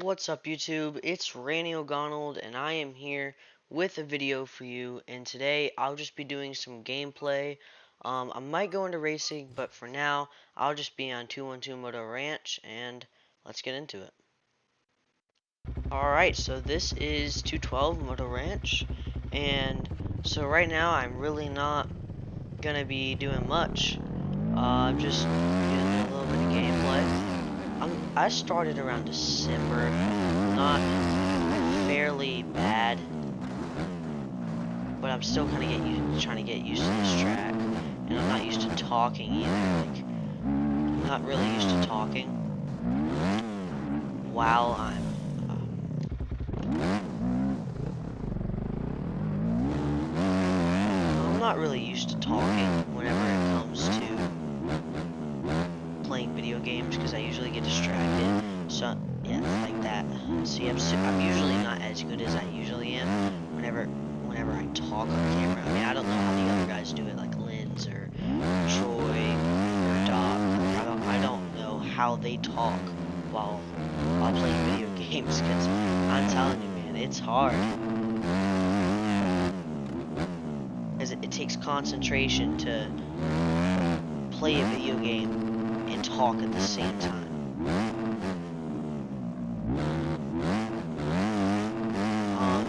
What's up YouTube? It's Randy O'Gonald and I am here with a video for you, and today I'll just be doing some gameplay. I might go into racing, but for now I'll just be on 212 Moto Ranch, and let's get into it. Alright, so this is 212 Moto Ranch, and so right now I'm really not gonna be doing much. I'm just doing a little bit of gameplay. I started around December, not fairly bad, but I'm still kind of trying to get used to this track, and I'm not used to talking either. Like, I'm not really used to talking while I'm not really used to talking whenever it comes to playing video games, because I usually get distracted. So yeah, like that. See, I'm usually not as good as I usually am whenever I talk on camera. I mean, I don't know how the other guys do it, like Linz or Troy or Doc. I don't know how they talk while playing video games, because I'm telling you, man, it's hard. Because it takes concentration to play a video game and talk at the same time.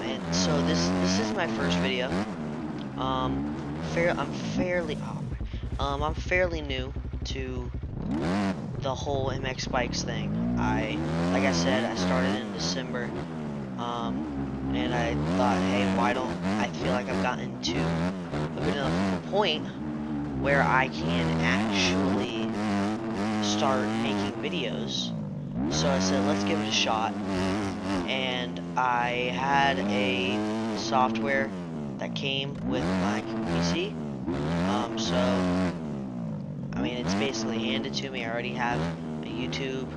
And so this is my first video. I'm fairly new to the whole MX Bikes thing. Like I said, I started in December, and I thought, hey, why don't I feel like I've gotten to a good enough point where I can actually start making videos. So I said, let's give it a shot, and I had a software that came with my PC. So I mean, it's basically handed to me. I already have a YouTube.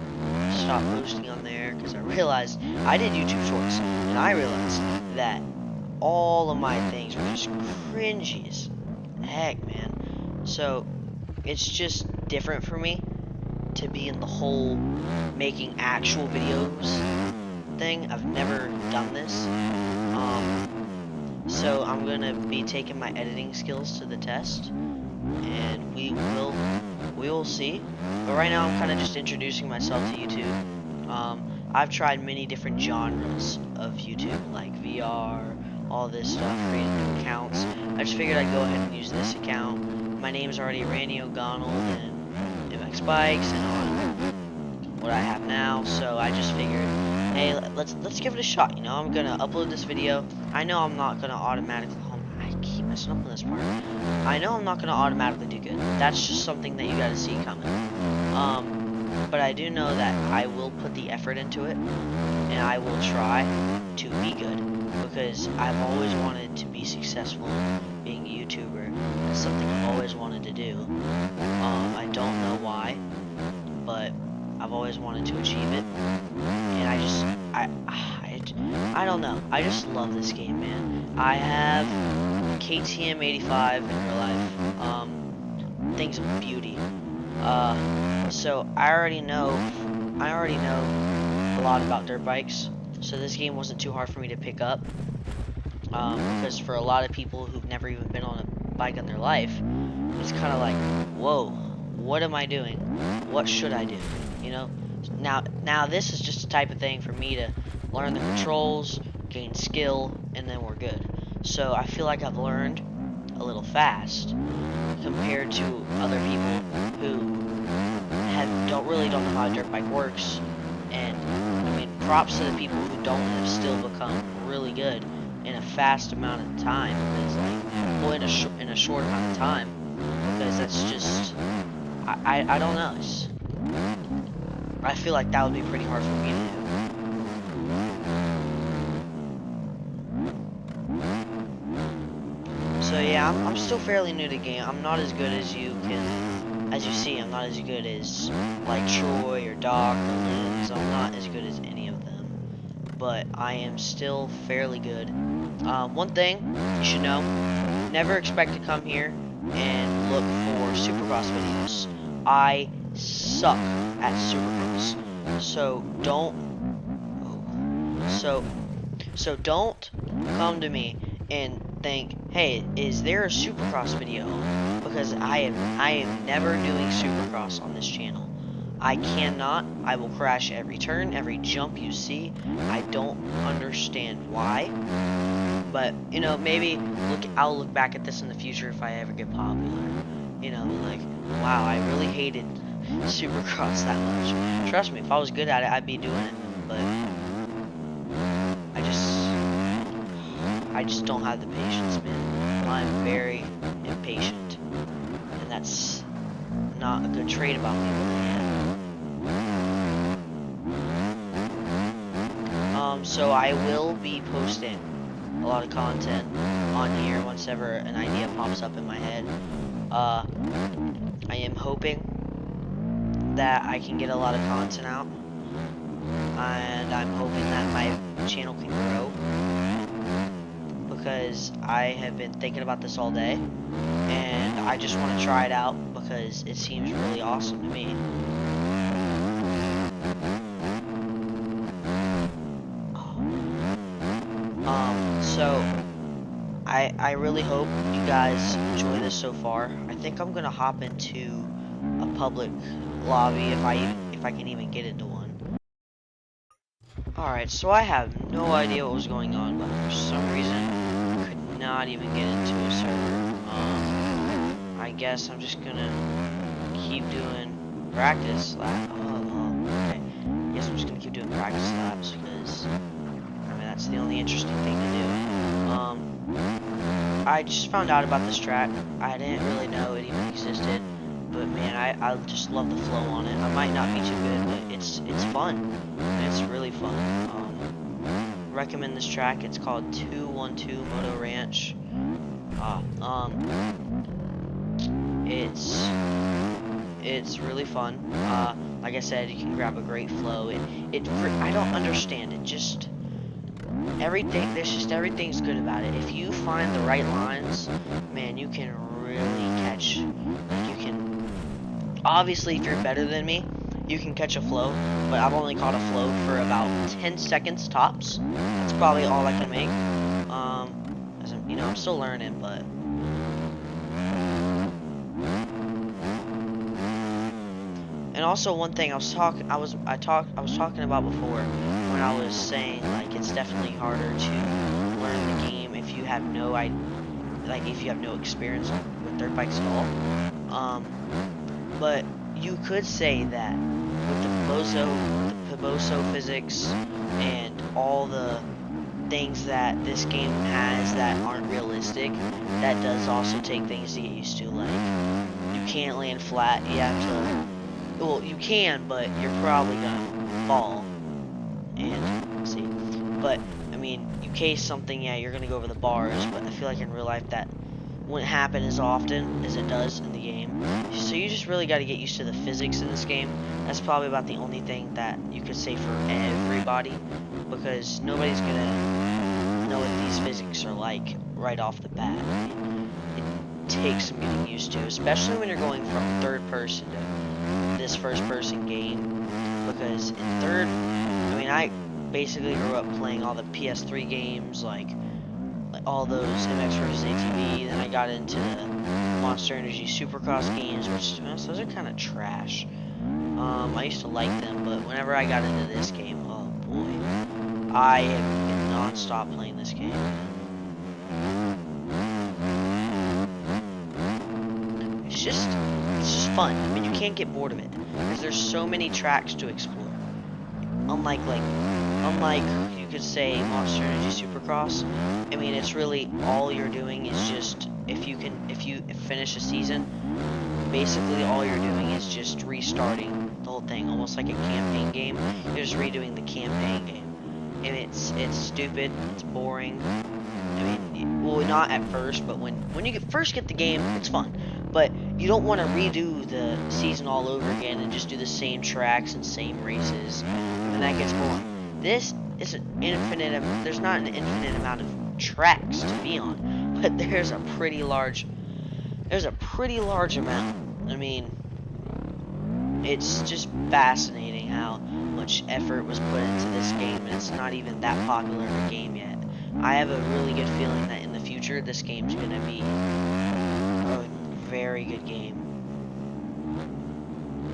Stop posting on there because I realized I did YouTube Shorts, and I realized that all of my things were just cringy as heck, man. So it's just different for me to be in the whole making actual videos thing. I've never done this. So I'm gonna be taking my editing skills to the test, and we will see. But right now I'm kind of just introducing myself to YouTube. I've tried many different genres of YouTube, like VR, all this stuff, creating new accounts. I just figured I'd go ahead and use this account. My name's already Randy O'Gonald and MX Bikes and on what I have now, so I just figured, hey, let's give it a shot. You know, I'm gonna upload this video. I know I'm not gonna automatically. I keep messing up on this part. I know I'm not gonna automatically do good. That's just something that you gotta see coming. But I do know that I will put the effort into it, and I will try to be good, because I've always wanted to be successful in being a YouTuber. It's something I've always wanted to do. I don't know why, but I've always wanted to achieve it, and I don't know. I just love this game, man. I have KTM 85 in real life. Thing's a beauty. So I already know a lot about dirt bikes. So this game wasn't too hard for me to pick up. Because for a lot of people who've never even been on a bike in their life, it's kind of like, whoa, what am I doing? What should I do? You know? Now this is just a type of thing for me to learn the controls, gain skill, and then we're good. So I feel like I've learned a little fast compared to other people who don't know how a dirt bike works. And I mean, props to the people who don't have still become really good in a fast amount of time. Because in a short amount of time, because that's just I don't know. I feel like that would be pretty hard for me to do. So yeah, I'm still fairly new to the game. I'm not as good as you see. I'm not as good as like Troy or Doc or Linz. I'm not as good as any of them, but I am still fairly good. One thing you should know: never expect to come here and look for Supercross videos. I suck at Supercross, so don't So don't come to me and think, hey, is there a Supercross video? Because I am never doing Supercross on this channel. I cannot. I will crash every turn, every jump you see. I don't understand why. But, you know, maybe I'll look back at this in the future if I ever get popular. You know, like, wow, I really hated Supercross that much. Trust me, if I was good at it, I'd be doing it. But I just don't have the patience, man. I'm very impatient. And that's not a good trait about me, so I will be posting a lot of content on here once ever an idea pops up in my head. I am hoping that I can get a lot of content out, and I'm hoping that my channel can grow, because I have been thinking about this all day, and I just want to try it out because it seems really awesome to me. So I really hope you guys enjoy this so far. I think I'm gonna hop into a public lobby if I can even get into one. Alright, so I have no idea what was going on, but for some reason I could not even get into a server. I guess I'm just gonna keep doing practice laps. Okay. I guess I'm just gonna keep doing practice laps because that's the only interesting thing to do. I just found out about this track. I didn't really know it even existed, but man, I just love the flow on it. I might not be too good, but it's fun. And it's really fun. Recommend this track. It's called 212 Moto Ranch. It's really fun. Like I said, you can grab a great flow. I don't understand it. Just everything's good about it. If you find the right lines, man, you can really catch. You can, obviously, if you're better than me, you can catch a flow. But I've only caught a flow for about 10 seconds tops. That's probably all I can make. You know, I'm still learning, but. And also one thing I was talking about before, when I was saying like it's definitely harder to learn the game if you have no experience with dirt bikes at all. But you could say that with the Piboso physics and all the things that this game has that aren't realistic, that does also take things to get used to. Like, you can't land flat. You have to. Well, you can, but you're probably gonna fall. And see, but I mean, you case something, yeah, you're gonna go over the bars. But I feel like in real life that wouldn't happen as often as it does in the game. So you just really got to get used to the physics in this game. That's probably about the only thing that you could say for everybody, because nobody's gonna know what these physics are like right off the bat. I mean, it takes some getting used to, especially when you're going from third person to this first person game, because in third, I mean, I basically grew up playing all the PS3 games, like all those MX vs ATV. Then I got into the Monster Energy Supercross games, which those are kind of trash. I used to like them, but whenever I got into this game, oh boy, I have been non-stop playing this game. It's just fun. I mean, you can't get bored of it because there's so many tracks to explore. Unlike you could say Monster Energy Supercross. I mean, it's really all you're doing is just if you finish a season, basically all you're doing is just restarting the whole thing, almost like a campaign game. You're just redoing the campaign game, and it's stupid. It's boring. I mean, well, not at first, but when you first get the game, it's fun. But you don't want to redo the season all over again and just do the same tracks and same races, and that gets boring. This is an infinite. There's not an infinite amount of tracks to be on, but there's a pretty large amount. I mean, it's just fascinating how much effort was put into this game, and it's not even that popular of a game yet. I have a really good feeling that in the future, this game's gonna be a very good game.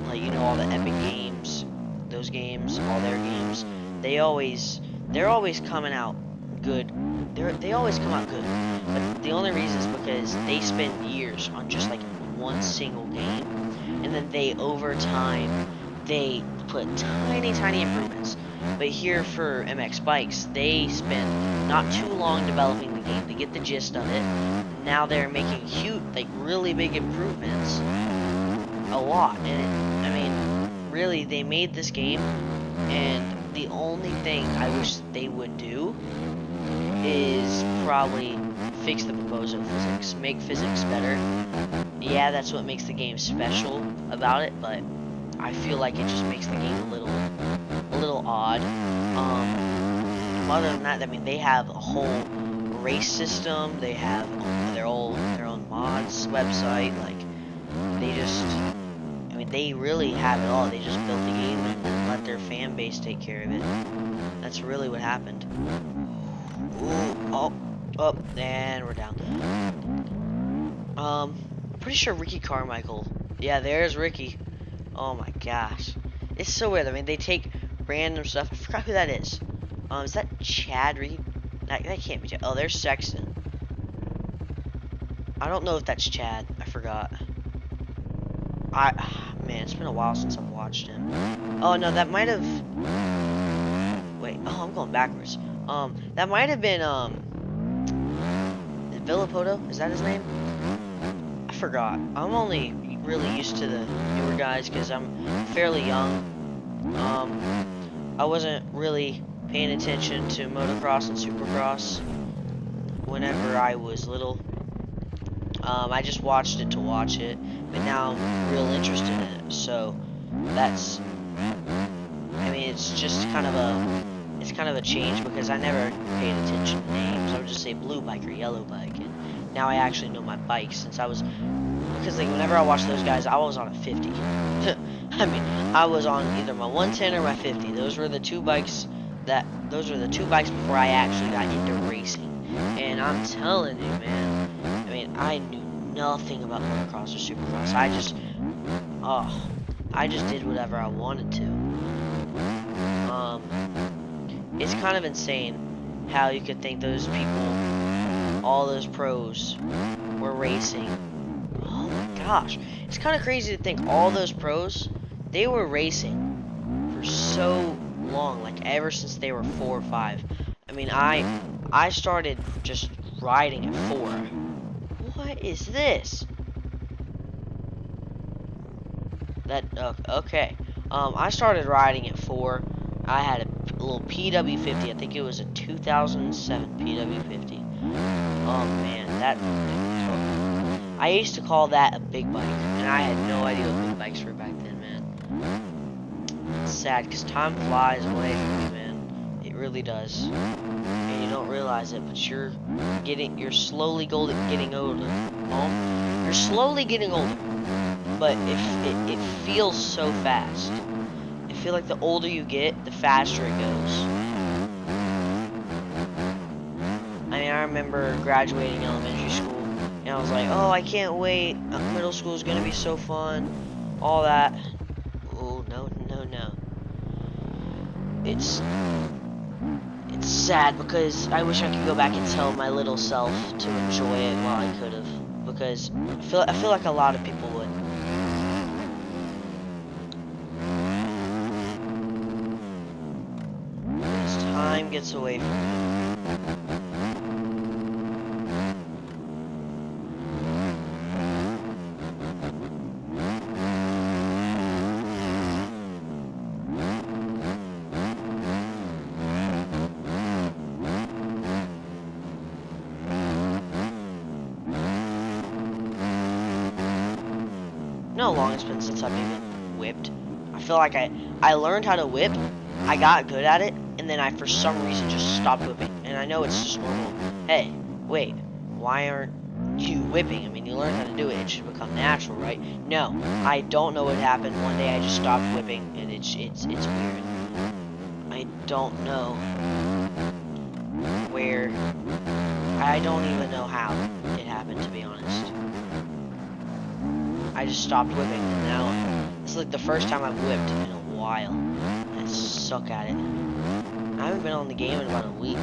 Like, you know, all the Epic Games, those games, all their games, they're always coming out good. They always come out good. But the only reason is because they spend years on just like one single game, and then they over time they put tiny improvements. But here for MX Bikes, they spend not too long developing the game to get the gist of it. Now they're making huge, like really big improvements, a lot. And I mean, really, they made this game, and the only thing I wish they would do is probably fix the Proposo physics, make physics better. Yeah, that's what makes the game special about it, but I feel like it just makes the game a little odd. Other than that, I mean, they have a whole race system. They have their own mods website. Like, they just, I mean, they really have it all. They just built the game and let their fan base take care of it. That's really what happened. Ooh, oh, and we're down. Pretty sure Ricky Carmichael. Yeah, there's Ricky. Oh my gosh, it's so weird. I mean, they take random stuff. I forgot who that is. Is that Chad Reed? That can't be Chad. Oh, there's Sexton. I don't know if that's Chad. I forgot. Man, it's been a while since I've watched him. Oh no, that might have. Wait. Oh, I'm going backwards. That might have been Villapoto. Is that his name? I forgot. I'm only really used to the newer guys because I'm fairly young. I wasn't really paying attention to motocross and supercross whenever I was little. I just watched it to watch it, but now I'm real interested in it. So that's, I mean, it's just kind of a change because I never paid attention to names. I would just say blue bike or yellow bike, and now I actually know my bikes since I was. Because like whenever I watched those guys, I was on a 50. I mean, I was on either my 110 or my 50. Those were the two bikes before I actually got into racing. And I'm telling you, man, I mean, I knew nothing about motocross or supercross. I just did whatever I wanted to. It's kind of insane how you could think those people, all those pros, were racing. Oh my gosh, it's kind of crazy to think all those pros, they were racing for so long, like ever since they were 4 or 5. I mean, I started just riding at 4. What is this? Okay. I started riding at 4. I had a little PW50. I think it was a 2007 PW50. Oh man, I used to call that a big bike, and I had no idea what big bikes were back then, man. It's sad because time flies away from you, man. It really does, and you don't realize it, but you're slowly getting older. You're slowly getting older, but it feels so fast. I feel like the older you get, the faster it goes. I mean, I remember graduating elementary school, and I was like, oh, I can't wait. Middle school is gonna be so fun. All that. Oh, no. It's sad because I wish I could go back and tell my little self to enjoy it while I could have. Because I feel like a lot of people would. As time gets away from me. You know how long it's been since I've even whipped? I feel like I learned how to whip, I got good at it, and then I for some reason just stopped whipping. And I know it's just normal. Hey, wait, why aren't you whipping? I mean, you learned how to do it, it should become natural, right? No, I don't know what happened. One day I just stopped whipping, and it's weird. don't know where. I don't even know how it happened, to be honest. I just stopped whipping, and now this is like the first time I've whipped in a while. I suck at it. I haven't been on the game in about a week.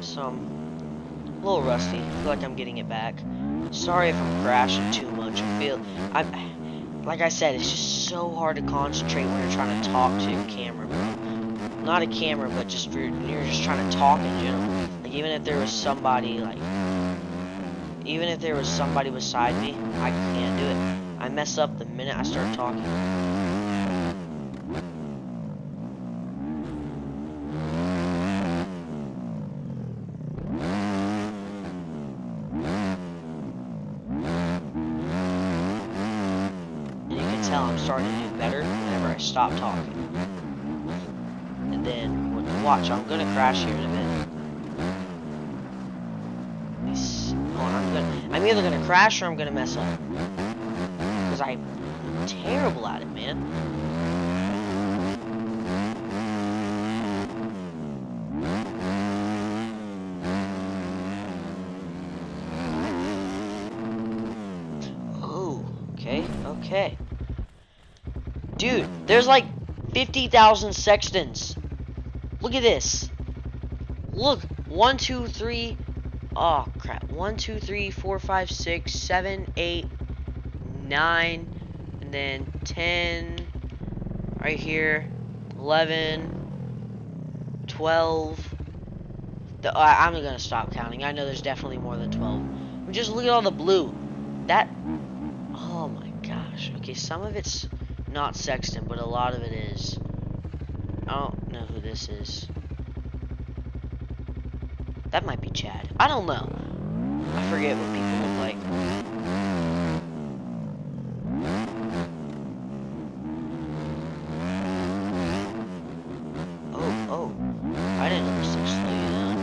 So I'm a little rusty. I feel like I'm getting it back. Sorry if I'm crashing too much. Like I said, it's just so hard to concentrate when you're trying to talk to a camera, bro. Not a camera, but just when you're just trying to talk in general. Like even if there was somebody beside me, I can't do it. I mess up the minute I start talking. I'm starting to do better whenever I stop talking. And then, watch, I'm gonna crash here in a bit. I'm either gonna crash or I'm gonna mess up. Because I'm terrible at it, man. Oh, okay. Dude, there's like 50,000 sextants. Look at this. Look, 1, 2, 3. Oh crap. 1, 2, 3, 4, 5, 6, 7, 8, 9, and then 10 right here. 11, 12. I'm gonna stop counting. I know there's definitely more than 12. But just look at all the blue. Oh my gosh. Okay, some of it's not sextant, but a lot of it is. I don't know who this is. That might be Chad. I don't know. I forget what people look like. Oh. I didn't know this thing slow you down.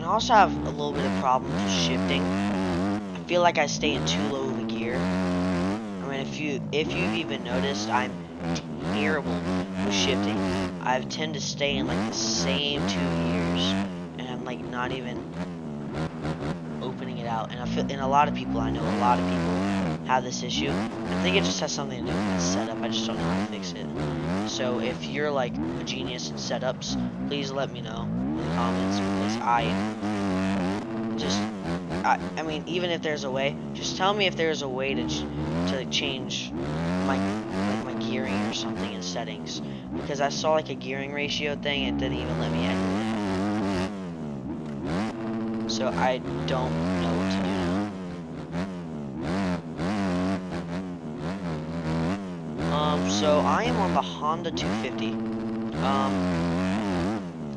I also have a little bit of problems with shifting. I feel like I stay in too low of a gear. I mean, if you've even noticed, I'm terrible with shifting. I tend to stay in like the same 2 gears, and I'm like not even opening it out. And a lot of people I know, have this issue. I think it just has something to do with my setup. I just don't know how to fix it. So if you're like a genius in setups, please let me know in the comments, because I mean, even if there's a way, just tell me if there's a way to change my gearing or something in settings, because I saw like a gearing ratio thing and it didn't even let me edit it. So I don't know what to do now. So I am on the Honda 250.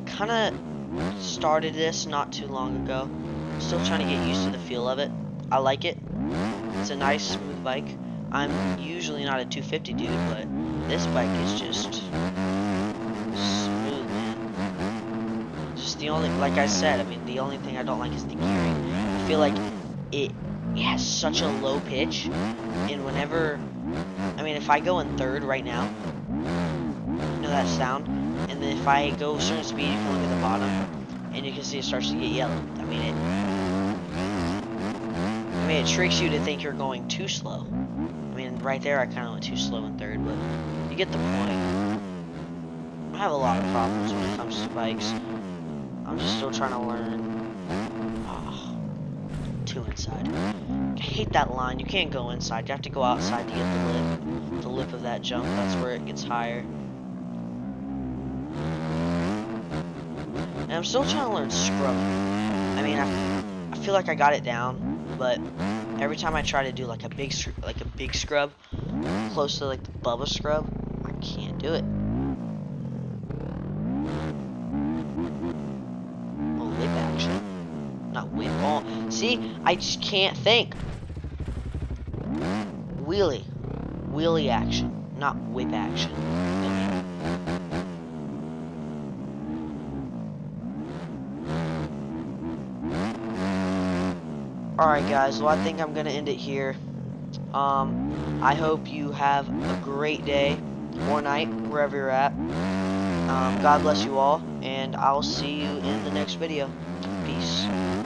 Kind of started this not too long ago. Still trying to get used to the feel of it. I like it. It's a nice, smooth bike. I'm usually not a 250 dude, but this bike is just smooth, man. Just the only, like I said, I mean, the only thing I don't like is the gearing. I feel like it has such a low pitch, and whenever, I mean, if I go in third right now, you know that sound? And then if I go a certain speed, you can look at the bottom, and you can see it starts to get yellow. I mean, it tricks you to think you're going too slow. I mean, right there, I kind of went too slow in third, but you get the point. I have a lot of problems when it comes to bikes. I'm just still trying to learn. Two inside. I hate that line. You can't go inside. You have to go outside to get the lip of that jump. That's where it gets higher. And I'm still trying to learn scrub. I mean, I feel like I got it down, but every time I try to do like a big scrub, close to like the Bubba scrub, I can't do it. See, I just can't think. Wheelie. Wheelie action, not whip action. Alright guys, well I think I'm gonna end it here. I hope you have a great day or night, wherever you're at. God bless you all, and I'll see you in the next video. Peace.